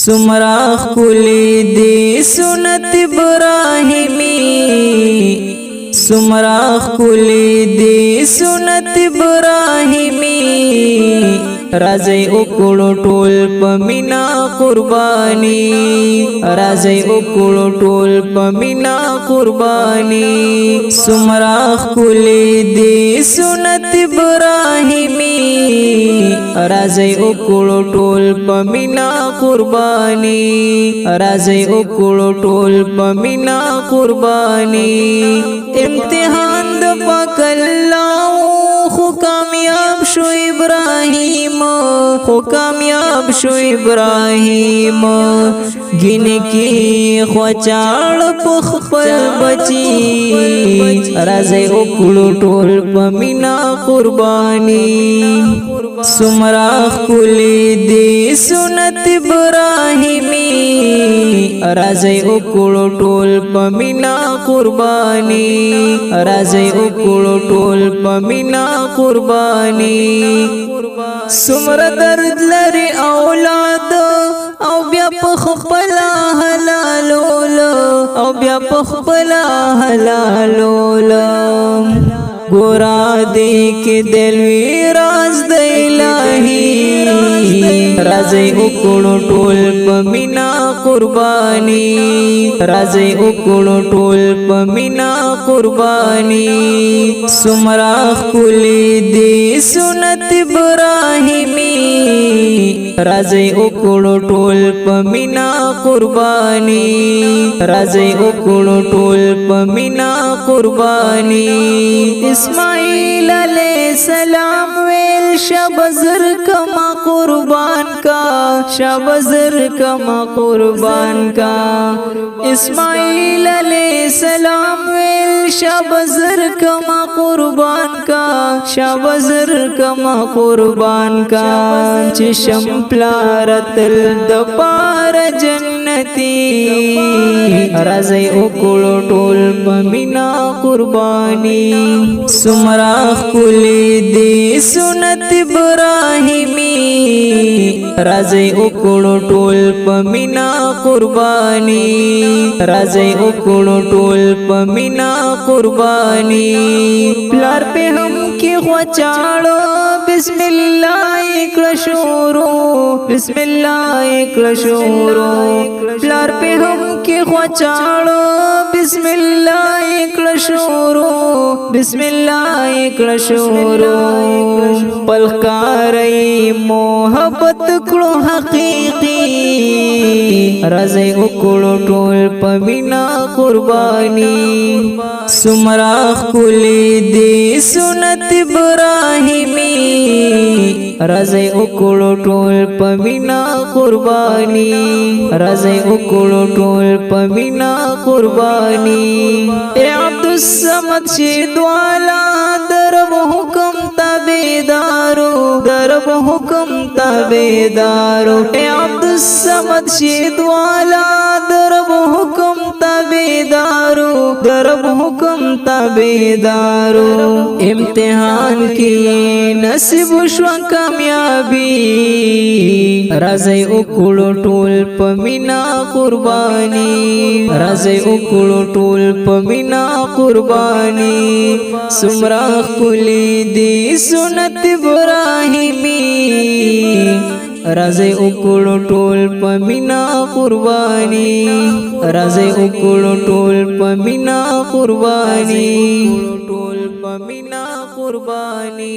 سمرا خلی دی سنت ابراہیمی سمرا خلی دی سنت ابراہیمی رازی اکڑو ټول پمینا قربانی رازی اکڑو ټول پمینا قربانی سمرا خلی دی سنت ابراہیمی رازی اکڑو ټول پمینا قربانی رازی اکڑو ټول پمینا قربانی امتحان د پاک اللہ خو کامیاب شو ابراہیم خو کامیاب شو ابراہیم گن کی خوچاڑ پخپل بچی رازی اکڑو ټول پمینا قربانی سمرا خلی دی سنت ابراہیمی رازی اکڑو ټول پمینا قربانی رازی اکڑو ټول پمینا قربانی سمر درد لري اولاد او بیا پخپلا حلالول او بیا پخپلا حلالول گورا دی کی دلوی راز د الہی رازی اکڑو ټول پمینا قربانی رازی اکڑو ټول پمینا قربانی سمرا خلی دی سنت ابراہیمی رازی اکڑو ټول پمینا قربانی رازی اکڑو ټول پمینا قربانی اسماعیل علیہ السلام ویل شبزر کما قربان کا شبزر کما قربان کا اسماعیل علیہ السلام ویل شبزر کما قربان کا شبزر کما قربان کا چشم پلارتل دپار جنتی رازی اکڑو ټول پمینا قربانی سمرا خلی دی سنت ابراہیمی رازی اکڑو ټول پمینا قربانی رازی اکڑو ټول پمینا قربانی پلار پہ ہم کی خوچاڑو بسم اللہ اکڑ شورو بسم اللہ اکڑ شورو پلار پہ ہم کی خوچاڑو بسم اللہ اکڑ شورو بسم اللہ اکڑ شورو پلکارئی محبت کڑو حقیقی رازی اکڑو ټول پمینا قربانی سمرا خلی دی سنت ابراہیمی رازی اکڑو ټول پمینا قربانی رازی اکڑو ټول پمینا قربانی اے عبدالصمد شیدوالا درب حکم تابیدارو درب حکم تابیدارو اے عبدالصمد شیدوالا درب حکم تابیدارو درب حکم تابیدارو امتحان کی نصیب شو کامیابی رازی اکڑو ټول پمینا قربانی رازی اکڑو ټول پمینا قربانی سمرا خلی دی سنت ابراہیمی رازی اکڑو ټول پمینا قربانی رازی اکڑو ټول پمینا قربانی ټول پمینا قربانی